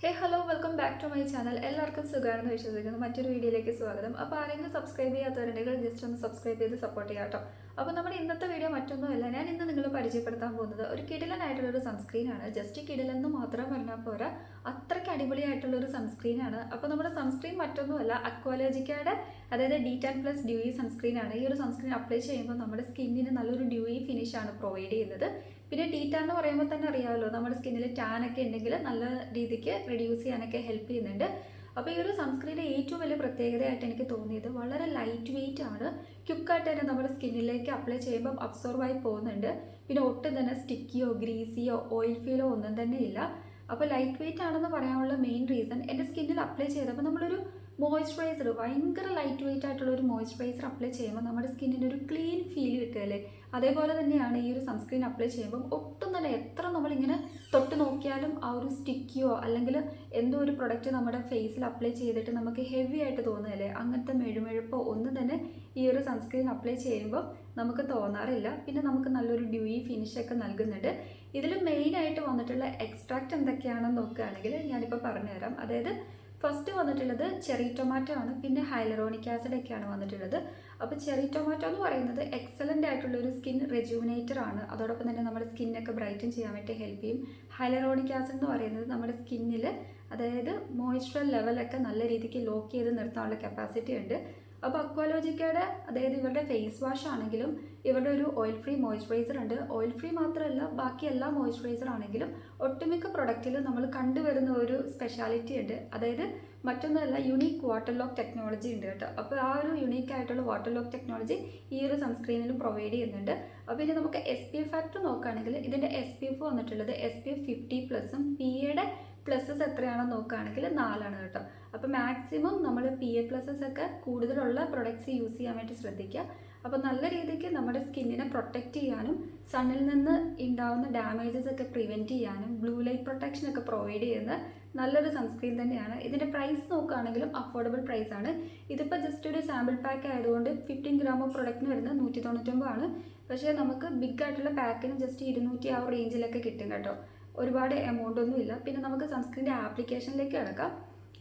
Hello welcome back to my channel. എല്ലാവർക്കും സുഖമാണെന്ന് വിശ്വസിക്കുന്നു. മറ്റൊരു വീഡിയോയിലേക്ക് സ്വാഗതം. അപ്പോൾ ആരെങ്കിലും സബ്സ്ക്രൈബ് ചെയ്യാത്തവരുണ്ടെങ്കിൽ ജസ്റ്റ് ഒന്ന് സബ്സ്ക്രൈബ് ചെയ്ത് സപ്പോർട്ട് ചെയ്യാം കേട്ടോ. അപ്പോൾ നമ്മുടെ ഇന്നത്തെ വീഡിയോ മറ്റൊന്നുമല്ല, ഞാൻ ഇന്ന് നിങ്ങൾ പരിചയപ്പെടുത്താൻ പോകുന്നത് ഒരു കിടിലനായിട്ടുള്ളൊരു സൺസ്ക്രീനാണ്. ജസ്റ്റ് കിടിലെന്ന് മാത്രം പറഞ്ഞാൽ പോരാ, അത്രയ്ക്ക് അടിപൊളിയായിട്ടുള്ളൊരു സൺസ്ക്രീനാണ്. അപ്പോൾ നമ്മുടെ സൺസ്ക്രീൻ മറ്റൊന്നുമല്ല, അക്വാലോജിക്കയുടെ അതായത് D10+ ഡ്യൂയി സൺസ്ക്രീനാണ്. ഈ ഒരു സൺസ്ക്രീൻ അപ്ലൈ ചെയ്യുമ്പോൾ നമ്മുടെ സ്കിന്നിന് നല്ലൊരു ഡ്യൂയി ഫിനിഷാണ് പ്രൊവൈഡ് ചെയ്യുന്നത്. പിന്നെ ടാൻ എന്ന് പറയുമ്പോൾ തന്നെ അറിയാമല്ലോ, നമ്മുടെ സ്കിന്നിൽ ടാൻ ഒക്കെ ഉണ്ടെങ്കിൽ നല്ല രീതിക്ക് റിഡ്യൂസ് ചെയ്യാനൊക്കെ ഹെൽപ്പ് ചെയ്യുന്നുണ്ട്. അപ്പോൾ ഈ ഒരു സൺസ്ക്രീനിൻ്റെ ഏറ്റവും വലിയ പ്രത്യേകതയായിട്ട് എനിക്ക് തോന്നിയത് വളരെ ലൈറ്റ് വെയിറ്റ് ആണ്. ക്വിക്കായിട്ട് തന്നെ നമ്മുടെ സ്കിന്നിലേക്ക് അപ്ലൈ ചെയ്യുമ്പോൾ അബ്സോർവ് ആയി പോകുന്നുണ്ട്. പിന്നെ ഒട്ടും തന്നെ സ്റ്റിക്കിയോ ഗ്രീസിയോ ഓയിൽ ഫീലോ ഒന്നും തന്നെ ഇല്ല. അപ്പോൾ ലൈറ്റ് വെയിറ്റ് ആണെന്ന് പറയാനുള്ള മെയിൻ റീസൺ, എൻ്റെ സ്കിന്നിൽ അപ്ലൈ ചെയ്തപ്പോൾ നമ്മളൊരു മോയ്സ്ചറൈസർ, ഭയങ്കര ലൈറ്റ് വെയിറ്റ് ആയിട്ടുള്ള ഒരു മോയ്സ്ചറൈസർ അപ്ലൈ ചെയ്യുമ്പോൾ നമ്മുടെ സ്കിന്നിന് ഒരു ക്ലീൻ ഫീൽ കിട്ടുകയല്ലേ, അതേപോലെ തന്നെയാണ് ഈ ഒരു സൺസ്ക്രീൻ അപ്ലൈ ചെയ്യുമ്പം ഒട്ടും തന്നെ എത്ര നമ്മളിങ്ങനെ തൊട്ട് നോക്കിയാലും ആ ഒരു സ്റ്റിക്കിയോ അല്ലെങ്കിൽ എന്തോ ഒരു പ്രൊഡക്റ്റ് നമ്മുടെ ഫേസിൽ അപ്ലൈ ചെയ്തിട്ട് നമുക്ക് ഹെവി ആയിട്ട് തോന്നുകയല്ലേ, അങ്ങനത്തെ മെഴുമെഴുപ്പോ ഒന്നും തന്നെ ഈ ഒരു സൺസ്ക്രീൻ അപ്ലൈ ചെയ്യുമ്പോൾ നമുക്ക് തോന്നാറില്ല. പിന്നെ നമുക്ക് നല്ലൊരു ഡ്യൂയി ഫിനിഷൊക്കെ നൽകുന്നുണ്ട്. ഇതിൽ മെയിനായിട്ട് വന്നിട്ടുള്ള എക്സ്ട്രാക്റ്റ് എന്തൊക്കെയാണെന്ന് നോക്കുകയാണെങ്കിൽ ഞാനിപ്പോൾ പറഞ്ഞുതരാം. അതായത് ഫസ്റ്റ് വന്നിട്ടുള്ളത് ചെറി ടൊമാറ്റോ ആണ്, പിന്നെ ഹൈലറോണിക് ആസിഡ് ഒക്കെയാണ് വന്നിട്ടുള്ളത്. അപ്പോൾ ചെറി ടൊമാറ്റോ എന്ന് പറയുന്നത് എക്സലൻ്റ് ആയിട്ടുള്ള ഒരു സ്കിൻ റെജുവിനേറ്റർ ആണ്. അതോടൊപ്പം തന്നെ നമ്മുടെ സ്കിന്നൊക്കെ ബ്രൈറ്റൻ ചെയ്യാൻ വേണ്ടി ഹെൽപ്പ് ചെയ്യും. ഹൈലറോണിക് ആസിഡ് എന്ന് പറയുന്നത് നമ്മുടെ സ്കിന്നിൽ അതായത് മോയ്സ്ചർ ലെവലൊക്കെ നല്ല രീതിക്ക് ലോക്ക് ചെയ്ത് നിർത്താനുള്ള കപ്പാസിറ്റി ഉണ്ട്. അപ്പോൾ അക്വാലോജിക്കയുടെ അതായത് ഇവരുടെ ഫേസ് വാഷ് ആണെങ്കിലും ഇവരുടെ ഒരു ഓയിൽ ഫ്രീ മോയ്സ്ചറൈസർ ഉണ്ട്. ഓയിൽ ഫ്രീ മാത്രമല്ല, ബാക്കി എല്ലാ മോയ്സ്ചറൈസർ ആണെങ്കിലും ഒട്ടുമിക്ക പ്രൊഡക്റ്റിൽ നമ്മൾ കണ്ടുവരുന്ന ഒരു സ്പെഷ്യാലിറ്റി ഉണ്ട്. അതായത് മറ്റൊന്നുമല്ല, യുണീക്ക് വാട്ടർ ലോക്ക് ടെക്നോളജി ഉണ്ട് കേട്ടോ. അപ്പോൾ ആ ഒരു യുണീക്ക് ആയിട്ടുള്ള വാട്ടർ ലോക്ക് ടെക്നോളജി ഈ ഒരു സൺസ്ക്രീനിലും പ്രൊവൈഡ് ചെയ്യുന്നുണ്ട്. അപ്പോൾ ഇനി നമുക്ക് SPF ഫാക്ടർ നോക്കുകയാണെങ്കിൽ ഇതിൻ്റെ SPF വന്നിട്ടുള്ളത് SPF 50+ഉം PAയുടെ പ്ലസസ് എത്രയാണെന്ന് നോക്കുകയാണെങ്കിൽ 4 കേട്ടോ. അപ്പോൾ മാക്സിമം നമ്മൾ PA+ ഒക്കെ കൂടുതലുള്ള പ്രൊഡക്ട്സ് യൂസ് ചെയ്യാൻ വേണ്ടി ശ്രദ്ധിക്കുക. അപ്പോൾ നല്ല രീതിക്ക് നമ്മുടെ സ്കിന്നിനെ പ്രൊട്ടക്റ്റ് ചെയ്യാനും സണ്ണിൽ നിന്ന് ഉണ്ടാകുന്ന ഡാമേജസ് ഒക്കെ പ്രിവെൻറ്റ് ചെയ്യാനും ബ്ലൂ ലൈറ്റ് പ്രൊട്ടക്ഷൻ ഒക്കെ പ്രൊവൈഡ് ചെയ്യുന്ന നല്ലൊരു സൺസ്ക്രീൻ തന്നെയാണ്. ഇതിൻ്റെ പ്രൈസ് നോക്കുകയാണെങ്കിലും അഫോർഡബിൾ പ്രൈസ് ആണ്. ഇതിപ്പോൾ ജസ്റ്റ് ഒരു സാമ്പിൾ പാക്ക് ആയതുകൊണ്ട് 15 ഗ്രാം പ്രൊഡക്റ്റിന് വരുന്നത് 199 ആണ്. പക്ഷേ നമുക്ക് ബിഗ് ആയിട്ടുള്ള പാക്കിന് ജസ്റ്റ് 200 ആ റേഞ്ചിലൊക്കെ കിട്ടും കേട്ടോ. ഒരുപാട് എമൗണ്ട് ഒന്നും ഇല്ല. പിന്നെ നമുക്ക് സൺസ്ക്രീൻ്റെ ആപ്ലിക്കേഷനിലേക്ക് കിടക്കാം.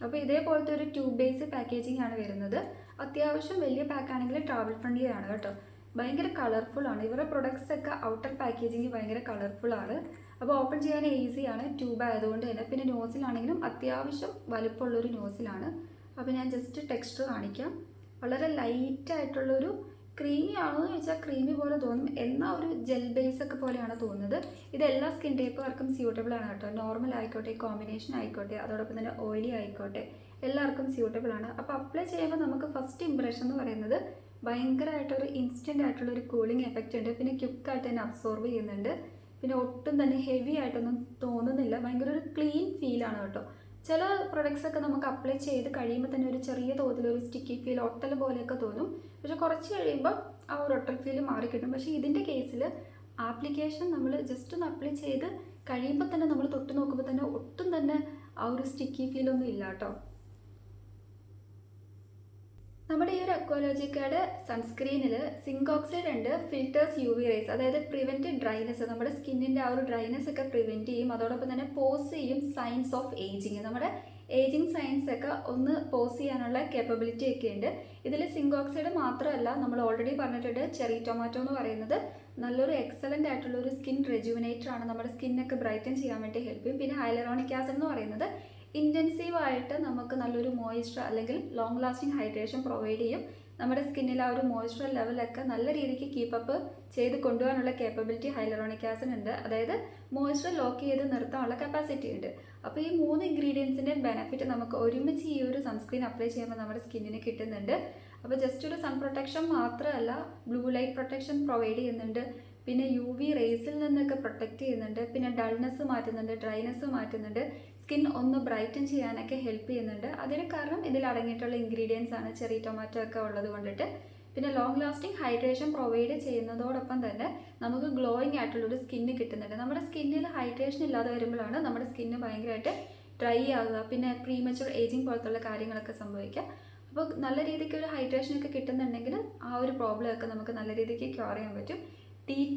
അപ്പോൾ ഇതേപോലത്തെ ഒരു ട്യൂബ് ബേസ് പാക്കേജിംഗ് ആണ് വരുന്നത്. അത്യാവശ്യം വലിയ പാക്കാണെങ്കിൽ ട്രാവൽ ഫ്രണ്ട്ലി ആണ് കേട്ടോ. ഭയങ്കര കളർഫുൾ ആണ്. ഇവരുടെ പ്രൊഡക്ട്സ് ഒക്കെ ഔട്ടർ പാക്കേജിങ് ഭയങ്കര കളർഫുൾ ആണ്. അപ്പോൾ ഓപ്പൺ ചെയ്യാൻ ഈസിയാണ്, ട്യൂബ് ആയതുകൊണ്ട് തന്നെ. പിന്നെ നോസിലാണെങ്കിലും അത്യാവശ്യം വലുപ്പമുള്ളൊരു നോസിലാണ്. അപ്പോൾ ഞാൻ ജസ്റ്റ് ടെക്സ്ചർ കാണിക്കാം. വളരെ ലൈറ്റായിട്ടുള്ളൊരു ക്രീമി ആണോ എന്ന് ചോദിച്ചാൽ ക്രീമി പോലെ തോന്നും, എന്നാൽ ഒരു ജെൽ ബേസ് ഒക്കെ പോലെയാണ് തോന്നുന്നത്. ഇത് എല്ലാ സ്കിൻ ടൈപ്പുകാർക്കും സ്യൂട്ടബിൾ ആണ് കേട്ടോ. നോർമൽ ആയിക്കോട്ടെ, കോമ്പിനേഷൻ ആയിക്കോട്ടെ, അതോടൊപ്പം തന്നെ ഓയിലി ആയിക്കോട്ടെ, എല്ലാവർക്കും സ്യൂട്ടബിൾ ആണ്. അപ്പോൾ അപ്ലൈ ചെയ്യുമ്പോൾ നമുക്ക് ഫസ്റ്റ് ഇംപ്രഷൻ എന്ന് പറയുന്നത് ഭയങ്കരമായിട്ടൊരു ഇൻസ്റ്റൻ്റ് ആയിട്ടുള്ളൊരു കൂളിംഗ് എഫക്റ്റ് ഉണ്ട്. പിന്നെ ക്വിക്കായിട്ട് തന്നെ അബ്സോർവ് ചെയ്യുന്നുണ്ട്. പിന്നെ ഒട്ടും തന്നെ ഹെവി ആയിട്ടൊന്നും തോന്നുന്നില്ല. ഭയങ്കര ഒരു ക്ലീൻ ഫീലാണ് കേട്ടോ. ചില പ്രൊഡക്ട്സ് ഒക്കെ നമുക്ക് അപ്ലൈ ചെയ്ത് കഴിയുമ്പോൾ തന്നെ ഒരു ചെറിയ തോതിലൊരു സ്റ്റിക്കി ഫീൽ, ഒട്ടൽ പോലെയൊക്കെ തോന്നും. പക്ഷെ കുറച്ച് കഴിയുമ്പോൾ ആ ഒരു ഒട്ടൽ ഫീൽ മാറിക്കിട്ടും. പക്ഷേ ഇതിൻ്റെ കേസിൽ ആപ്ലിക്കേഷൻ നമ്മൾ ജസ്റ്റ് ഒന്ന് അപ്ലൈ ചെയ്ത് കഴിയുമ്പോൾ തന്നെ നമ്മൾ തൊട്ട് നോക്കുമ്പോൾ തന്നെ ഒട്ടും തന്നെ ആ ഒരു സ്റ്റിക്കി ഫീലൊന്നും ഇല്ല കേട്ടോ. നമ്മുടെ ഈ ഒരു അക്വാലോജിക്കയുടെ സൺസ്ക്രീനിൽ സിങ്ക് ഓക്സൈഡ് ഉണ്ട്, ഫിൽറ്റേഴ്സ് UV റേസ്, അതായത് പ്രിവെൻറ്റ് ഡ്രൈനെസ്, നമ്മുടെ സ്കിന്നിൻ്റെ ആ ഒരു ഡ്രൈനെസ് ഒക്കെ പ്രിവെൻറ്റ് ചെയ്യും. അതോടൊപ്പം തന്നെ പോസ് ചെയ്യും സൈൻസ് ഓഫ് ഏജിങ്, നമ്മുടെ ഏജിങ് സൈൻസ് ഒക്കെ ഒന്ന് പോസ് ചെയ്യാനുള്ള കേപ്പബിലിറ്റി ഒക്കെ ഉണ്ട്. ഇതിൽ സിങ്ക് ഓക്സൈഡ് മാത്രമല്ല, നമ്മൾ ഓൾറെഡി പറഞ്ഞിട്ടുണ്ട് ചെറി ടൊമാറ്റോ എന്ന് പറയുന്നത് നല്ലൊരു എക്സലൻ്റ് ആയിട്ടുള്ള ഒരു സ്കിൻ റെജുവിനേറ്റർ ആണ്. നമ്മുടെ സ്കിന്നൊക്കെ ബ്രൈറ്റൻ ചെയ്യാൻ വേണ്ടി ഹെൽപ്പ് ചെയ്യും. പിന്നെ ഹൈലറോണിക് ആസിഡ് എന്ന് പറയുന്നത് ഇൻറ്റൻസീവായിട്ട് നമുക്ക് നല്ലൊരു മോയ്സ്ചർ അല്ലെങ്കിൽ ലോങ് ലാസ്റ്റിംഗ് ഹൈഡ്രേഷൻ പ്രൊവൈഡ് ചെയ്യും. നമ്മുടെ സ്കിന്നിൽ ആ ഒരു മോയ്സ്ചർ ലെവലൊക്കെ നല്ല രീതിക്ക് കീപ്പപ്പ് ചെയ്ത് കൊണ്ടുപോകാനുള്ള കേപ്പബിലിറ്റി ഹൈലറോണിക് ആസിഡ് ഉണ്ട്. അതായത് മോയ്സ്ചർ ലോക്ക് ചെയ്ത് നിർത്താനുള്ള കപ്പാസിറ്റി ഉണ്ട്. അപ്പോൾ ഈ 3 ഇൻഗ്രീഡിയൻസിൻ്റെ ബെനിഫിറ്റ് നമുക്ക് ഒരുമിച്ച് ഈ ഒരു സൺസ്ക്രീൻ അപ്ലൈ ചെയ്യുമ്പോൾ നമ്മുടെ സ്കിന്നിന് കിട്ടുന്നുണ്ട്. അപ്പോൾ ജസ്റ്റ് ഒരു സൺ പ്രൊട്ടക്ഷൻ മാത്രമല്ല, ബ്ലൂ ലൈറ്റ് പ്രൊട്ടക്ഷൻ പ്രൊവൈഡ് ചെയ്യുന്നുണ്ട്. പിന്നെ UV റേസിൽ നിന്നൊക്കെ പ്രൊട്ടക്റ്റ് ചെയ്യുന്നുണ്ട്. പിന്നെ ഡൾനെസ് മാറ്റുന്നുണ്ട്, ഡ്രൈനെസ് മാറ്റുന്നുണ്ട്, സ്കിൻ ഒന്ന് ബ്രൈറ്റൻ ചെയ്യാനൊക്കെ ഹെൽപ്പ് ചെയ്യുന്നുണ്ട്. അതിന് കാരണം ഇതിൽ അടങ്ങിയിട്ടുള്ള ഇൻഗ്രീഡിയൻസ് ആണ്, ചെറി ടൊമാറ്റോ ഒക്കെ ഉള്ളത് കൊണ്ടിട്ട്. പിന്നെ ലോങ് ലാസ്റ്റിംഗ് ഹൈഡ്രേഷൻ പ്രൊവൈഡ് ചെയ്യുന്നതോടൊപ്പം തന്നെ നമുക്ക് ഗ്ലോയിങ് ആയിട്ടുള്ളൊരു സ്കിന്ന് കിട്ടുന്നുണ്ട്. നമ്മുടെ സ്കിന്നിൽ ഹൈഡ്രേഷൻ ഇല്ലാതെ വരുമ്പോഴാണ് നമ്മുടെ സ്കിന്ന് ഭയങ്കരമായിട്ട് ഡ്രൈ ആകുക, പിന്നെ പ്രീമച്വർ ഏജിങ് പോലത്തുള്ള കാര്യങ്ങളൊക്കെ സംഭവിക്കുക. അപ്പോൾ നല്ല രീതിക്ക് ഒരു ഹൈഡ്രേഷനൊക്കെ കിട്ടുന്നുണ്ടെങ്കിൽ ആ ഒരു പ്രോബ്ലം ഒക്കെ നമുക്ക് നല്ല രീതിക്ക് ക്യൂർ ചെയ്യാൻ പറ്റും.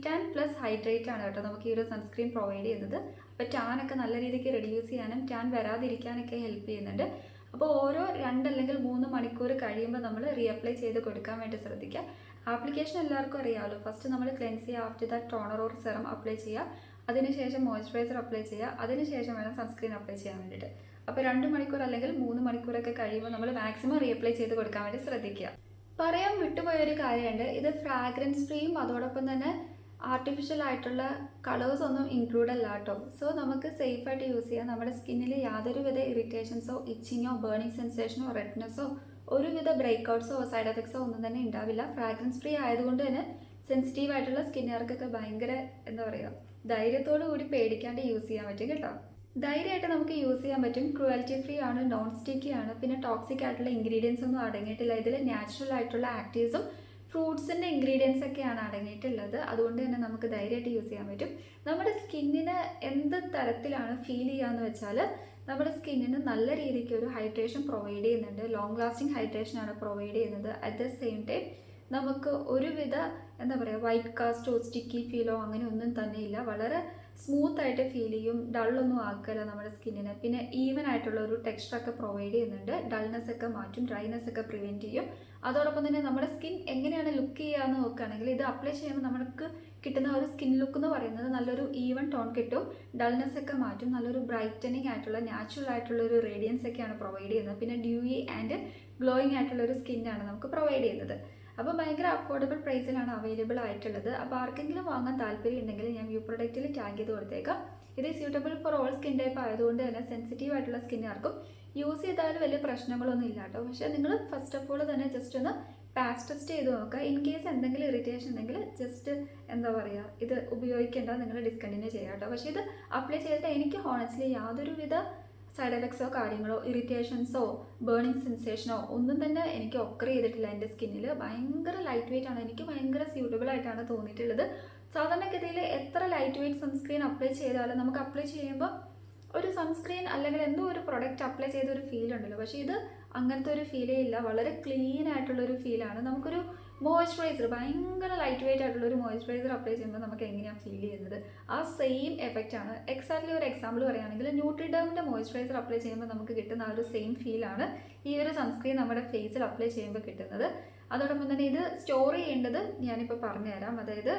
ടാൻ പ്ലസ് ഹൈഡ്രേറ്റ് ആണ് കേട്ടോ നമുക്ക് ഈ ഒരു സൺസ്ക്രീൻ പ്രൊവൈഡ് ചെയ്യുന്നത്. അപ്പോൾ ടാനൊക്കെ നല്ല രീതിക്ക് റെഡ്യൂസ് ചെയ്യാനും ടാൻ വരാതിരിക്കാനൊക്കെ ഹെൽപ്പ് ചെയ്യുന്നുണ്ട്. അപ്പോൾ ഓരോ 2 അല്ലെങ്കിൽ 3 മണിക്കൂർ കഴിയുമ്പോൾ നമ്മൾ റീഅപ്ലൈ ചെയ്ത് കൊടുക്കാൻ വേണ്ടി ശ്രദ്ധിക്കുക. ആപ്ലിക്കേഷൻ എല്ലാവർക്കും അറിയാമല്ലോ. ഫസ്റ്റ് നമ്മൾ ക്ലെൻസ് ചെയ്യുക, after that toner or serum apply ചെയ്യുക, അതിനുശേഷം മോയ്സ്ചറൈസർ അപ്ലൈ ചെയ്യുക, അതിനുശേഷം വേണം സൺസ്ക്രീൻ അപ്ലൈ ചെയ്യാൻ വേണ്ടിയിട്ട്. അപ്പോൾ 2 മണിക്കൂർ അല്ലെങ്കിൽ 3 മണിക്കൂറൊക്കെ കഴിയുമ്പോൾ നമ്മൾ മാക്സിമം റീഅപ്ലൈ ചെയ്ത് കൊടുക്കാൻ വേണ്ടി ശ്രദ്ധിക്കുക. പറയാൻ വിട്ടുപോയൊരു കാര്യമുണ്ട്, ഇത് ഫ്രാഗ്രൻസ് ഫ്രീയും അതോടൊപ്പം തന്നെ ആർട്ടിഫിഷ്യൽ ആയിട്ടുള്ള കളേഴ്സ് ഒന്നും ഇൻക്ലൂഡ് അല്ല കേട്ടോ. സോ നമുക്ക് സേഫായിട്ട് യൂസ് ചെയ്യാം. നമ്മുടെ സ്കിന്നിൽ യാതൊരുവിധ ഇറിറ്റേഷൻസോ ഇച്ചിങ്ങോ ബേണിംഗ് സെൻസേഷനോ റെഡ്നെസ്സോ ഒരുവിധ ബ്രേക്ക്ഔട്ട്സോ സൈഡ് എഫക്ട്സോ ഒന്നും തന്നെ ഉണ്ടാവില്ല. ഫ്രാഗ്രൻസ് ഫ്രീ ആയതുകൊണ്ട് തന്നെ സെൻസിറ്റീവ് ആയിട്ടുള്ള സ്കിന്നുകാർക്കൊക്കെ ഭയങ്കര എന്താ പറയുക ധൈര്യത്തോടു കൂടി പേടിക്കാണ്ട് യൂസ് ചെയ്യാൻ പറ്റും കേട്ടോ. ധൈര്യമായിട്ട് നമുക്ക് യൂസ് ചെയ്യാൻ പറ്റും. ക്രുവൽറ്റി ഫ്രീ ആണ്, നോൺ സ്റ്റിക്കി ആണ്, പിന്നെ ടോക്സിക് ആയിട്ടുള്ള ഇൻഗ്രീഡിയൻസ് ഒന്നും അടങ്ങിയിട്ടില്ല. ഇതിൽ നാച്ചുറൽ ആയിട്ടുള്ള ആക്റ്റീവ്സും ഫ്രൂട്ട്സിൻ്റെ ഇൻഗ്രീഡിയൻസ് ഒക്കെയാണ് അടങ്ങിയിട്ടുള്ളത്. അതുകൊണ്ട് തന്നെ നമുക്ക് ധൈര്യമായിട്ട് യൂസ് ചെയ്യാൻ പറ്റും. നമ്മുടെ സ്കിന്നിന് എന്ത് തരത്തിലാണ് ഫീൽ ചെയ്യുകയെന്ന് വെച്ചാൽ നമ്മുടെ സ്കിന്നിന് നല്ല രീതിക്ക് ഒരു ഹൈഡ്രേഷൻ പ്രൊവൈഡ് ചെയ്യുന്നുണ്ട്. ലോങ് ലാസ്റ്റിംഗ് ഹൈഡ്രേഷൻ ആണ് പ്രൊവൈഡ് ചെയ്യുന്നത്. അറ്റ് ദ സെയിം ടൈം നമുക്ക് ഒരുവിധ എന്താ പറയുക വൈറ്റ് കാസ്റ്റോ സ്റ്റിക്കി ഫീലോ അങ്ങനെ ഒന്നും തന്നെ ഇല്ല. വളരെ സ്മൂത്ത് ആയിട്ട് ഫീൽ ചെയ്യും. ഡള്ളൊന്നും ആക്കില്ല നമ്മുടെ സ്കിന്നിന്. പിന്നെ ഈവൻ ആയിട്ടുള്ള ഒരു ടെക്സ്ചറൊക്കെ പ്രൊവൈഡ് ചെയ്യുന്നുണ്ട്. ഡൾനെസ് ഒക്കെ മാറ്റും, ഡ്രൈനെസ് ഒക്കെ പ്രിവെൻറ്റ് ചെയ്യും. അതോടൊപ്പം തന്നെ നമ്മുടെ സ്കിൻ എങ്ങനെയാണ് ലുക്ക് ചെയ്യുകയെന്ന് നോക്കുകയാണെങ്കിൽ ഇത് അപ്ലൈ ചെയ്യുമ്പോൾ നമുക്ക് കിട്ടുന്ന ഒരു സ്കിൻ ലുക്ക് എന്ന് പറയുന്നത് നല്ലൊരു ഈവൻ ടോൺ കിട്ടും, ഡൾനെസ് ഒക്കെ മാറ്റും, നല്ലൊരു ബ്രൈറ്റനിങ് ആയിട്ടുള്ള നാച്ചുറൽ ആയിട്ടുള്ള ഒരു റേഡിയൻസ് ഒക്കെയാണ് പ്രൊവൈഡ് ചെയ്യുന്നത്. പിന്നെ ഡ്യൂയി ആൻഡ് ഗ്ലോയിങ് ആയിട്ടുള്ള ഒരു സ്കിന്നാണ് നമുക്ക് പ്രൊവൈഡ് ചെയ്യുന്നത്. അപ്പോൾ ഭയങ്കര അഫോർഡബിൾ പ്രൈസിലാണ് അവൈലബിൾ ആയിട്ടുള്ളത്. അപ്പോൾ ആർക്കെങ്കിലും വാങ്ങാൻ താല്പര്യം ഉണ്ടെങ്കിൽ ഞാൻ വ്യൂ പ്രൊഡക്റ്റിൽ ടാഗ് ചെയ്ത് കൊടുത്തേക്കാം. ഇത് suitable for all skin type ആയതുകൊണ്ട് തന്നെ സെൻസിറ്റീവ് ആയിട്ടുള്ള സ്കിന്നുകാർക്കും യൂസ് ചെയ്താലും വലിയ പ്രശ്നങ്ങളൊന്നും ഇല്ല കേട്ടോ. പക്ഷേ നിങ്ങൾ ഫസ്റ്റ് ഓഫ് ഓൾ തന്നെ ജസ്റ്റ് ഒന്ന് പാച്ച് ടെസ്റ്റ് ചെയ്ത് നോക്കുക. ഇൻ കേസ് എന്തെങ്കിലും ഇറിറ്റേഷൻ ഉണ്ടെങ്കിൽ ജസ്റ്റ് എന്താ പറയുക ഇത് ഉപയോഗിക്കേണ്ട, നിങ്ങൾ ഡിസ്കണ്ടിന്യൂ ചെയ്യാം കേട്ടോ. പക്ഷേ ഇത് അപ്ലൈ ചെയ്തിട്ട് എനിക്ക് ഹോണസ്റ്റ്ലി യാതൊരുവിധ സൈഡ് എഫക്ട്സോ കാര്യങ്ങളോ ഇറിറ്റേഷൻസോ ബേണിംഗ് സെൻസേഷനോ ഒന്നും തന്നെ എനിക്ക് ഒക്കർ ചെയ്തിട്ടില്ല. എൻ്റെ സ്കിന്നിൽ ഭയങ്കര ലൈറ്റ് വെയിറ്റ് ആണ്, എനിക്ക് ഭയങ്കര സ്യൂട്ടബിൾ ആയിട്ടാണ് തോന്നിയിട്ടുള്ളത്. സാധാരണഗതിയിൽ എത്ര ലൈറ്റ് വെയിറ്റ് സൺസ്ക്രീൻ അപ്ലൈ ചെയ്താലും നമുക്ക് അപ്ലൈ ചെയ്യുമ്പോൾ ഒരു സൺസ്ക്രീൻ അല്ലെങ്കിൽ എന്തോ ഒരു പ്രൊഡക്റ്റ് അപ്ലൈ ചെയ്ത ഒരു ഫീൽ ഉണ്ടല്ലോ. പക്ഷേ ഇത് അങ്ങനത്തെ ഒരു ഫീലേ ഇല്ല. വളരെ ക്ലീൻ ആയിട്ടുള്ളൊരു ഫീലാണ്. നമുക്കൊരു മോയ്സ്ചറൈസർ ഭയങ്കര ലൈറ്റ് വെയിറ്റ് ആയിട്ടുള്ള ഒരു മോയ്സ്ചറൈസർ അപ്ലൈ ചെയ്യുമ്പോൾ നമുക്ക് എങ്ങനെയാണ് ഫീൽ ചെയ്യുന്നത് ആ സെയിം എഫക്റ്റ് ആണ്. എക്സാക്ട്ലി ഒരു എക്സാമ്പിൾ പറയുകയാണെങ്കിൽ ന്യൂട്രിഡേമിൻ്റെ മോയ്സ്ചറൈസർ അപ്ലൈ ചെയ്യുമ്പോൾ നമുക്ക് കിട്ടുന്ന ആ ഒരു സെയിം ഫീലാണ് ഈ ഒരു സൺസ്ക്രീൻ നമ്മുടെ ഫേസിൽ അപ്ലൈ ചെയ്യുമ്പോൾ കിട്ടുന്നത്. അതോടൊപ്പം തന്നെ ഇത് സ്റ്റോർ ചെയ്യേണ്ടത് ഞാനിപ്പോൾ പറഞ്ഞുതരാം. അതായത്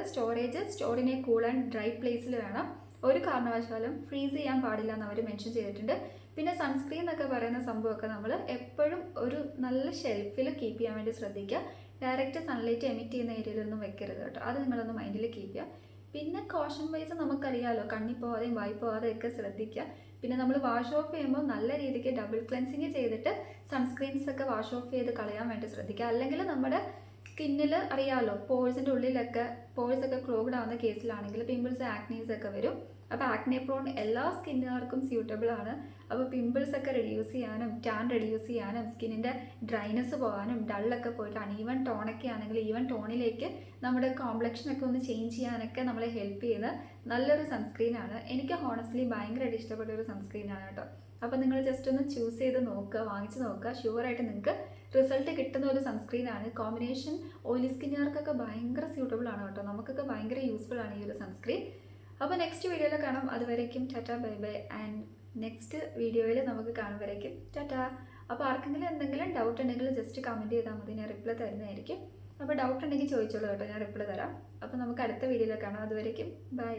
സ്റ്റോറിനെ കൂൾ ആൻഡ് ഡ്രൈ പ്ലേസിൽ വേണം. ഒരു കാരണവശാലും ഫ്രീസ് ചെയ്യാൻ പാടില്ല എന്ന് അവർ മെൻഷൻ ചെയ്തിട്ടുണ്ട്. പിന്നെ സൺസ്ക്രീൻ എന്നൊക്കെ പറയുന്ന സംഭവമൊക്കെ നമ്മൾ എപ്പോഴും ഒരു നല്ല ഷെൽഫിൽ കീപ്പ് ചെയ്യാൻ വേണ്ടി ശ്രദ്ധിക്കുക. ഡയറക്റ്റ് സൺലൈറ്റ് എമിറ്റ് ചെയ്യുന്ന ഏരിയയിലൊന്നും വെക്കരുത് കേട്ടോ. അത് നിങ്ങളൊന്ന് മൈൻഡിൽ കീപ്പ് ചെയ്യുക. പിന്നെ കോഷൻ വൈസ് നമുക്കറിയാമല്ലോ, കണ്ണിൽ പോവാതെയും വായി പോവാതെയൊക്കെ ശ്രദ്ധിക്കുക. പിന്നെ നമ്മൾ വാഷ് ഓഫ് ചെയ്യുമ്പോൾ നല്ല രീതിക്ക് ഡബിൾ ക്ലെൻസിങ് ചെയ്തിട്ട് സൺസ്ക്രീൻസ് ഒക്കെ വാഷ് ഓഫ് ചെയ്ത് കളയാൻ വേണ്ടി ശ്രദ്ധിക്കുക. അല്ലെങ്കിൽ നമ്മുടെ സ്കിന്നിൽ അറിയാമല്ലോ പോഴ്സിൻ്റെ ഉള്ളിലൊക്കെ പോഴ്സൊക്കെ ക്ലോഗ്ഡ് ആവുന്ന കേസിലാണെങ്കിൽ പിമ്പിൾസ് ആക്നീസ് ഒക്കെ വരും. അപ്പോൾ ആക്നെ പ്രോൺ എല്ലാ സ്കിന്നുകാർക്കും സ്യൂട്ടബിൾ ആണ്. അപ്പോൾ പിമ്പിൾസ് ഒക്കെ റെഡ്യൂസ് ചെയ്യാനും ടാൻ റെഡ്യൂസ് ചെയ്യാനും സ്കിന്നിൻ്റെ ഡ്രൈനെസ് പോകാനും ഡള്ളൊക്കെ പോയിട്ട് അൺഈവൻ ടോണൊക്കെ ആണെങ്കിൽ ഈവൻ ടോണിലേക്ക് നമ്മുടെ കോംപ്ലക്ഷനൊക്കെ ഒന്ന് ചേഞ്ച് ചെയ്യാനൊക്കെ നമ്മളെ ഹെൽപ്പ് ചെയ്യുന്ന നല്ലൊരു സൺസ്ക്രീനാണ്. എനിക്ക് ഹോണസ്റ്റ്ലി ഭയങ്കരമായിട്ട് ഇഷ്ടപ്പെട്ട ഒരു സൺസ്ക്രീനാണ് കേട്ടോ. അപ്പോൾ നിങ്ങൾ ജസ്റ്റ് ഒന്ന് ചൂസ് ചെയ്ത് നോക്കുക, വാങ്ങിച്ച് നോക്കുക. ഷുവറായിട്ട് നിങ്ങൾക്ക് റിസൾട്ട് കിട്ടുന്ന ഒരു സൺസ്ക്രീനാണ്. കോമ്പിനേഷൻ ഓയിലി സ്കിന്നുകാർക്കൊക്കെ ഭയങ്കര സ്യൂട്ടബിൾ ആണ് കേട്ടോ. നമുക്കൊക്കെ ഭയങ്കര യൂസ്ഫുൾ ആണ് ഈ ഒരു സൺസ്ക്രീൻ. അപ്പോൾ നെക്സ്റ്റ് വീഡിയോയിൽ കാണാം. അതുവരേക്കും Tata bye bye. And next വീഡിയോയിൽ നമുക്ക് കാണുമ്പോഴേക്കും ടാറ്റ. അപ്പോൾ ആർക്കെങ്കിലും എന്തെങ്കിലും ഡൗട്ട് ഉണ്ടെങ്കിൽ ജസ്റ്റ് കമൻറ്റ് ചെയ്താൽ മതി, ഞാൻ റിപ്ലൈ തരുന്നതായിരിക്കും. അപ്പോൾ ഡൗട്ട് ഉണ്ടെങ്കിൽ ചോദിച്ചോളൂ കേട്ടോ, ഞാൻ റിപ്ലൈ തരാം. അപ്പോൾ നമുക്ക് അടുത്ത വീഡിയോയിൽ കാണാം. അതുവരേക്കും ബൈ.